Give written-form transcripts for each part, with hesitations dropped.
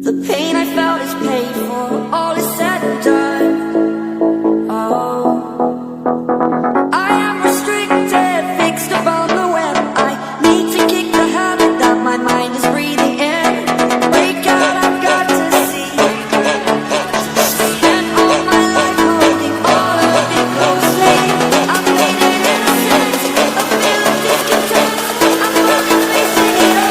The pain I felt is paid for, all is said and done. Oh, I am restricted, fixed upon the web. I need to kick the habit that my mind is breathing in. Break out, I've got to see. Spent all my life holding all of it closely. I've made it innocent, a feel of discontent. I'm only facing it all.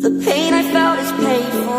The pain I felt is paid for.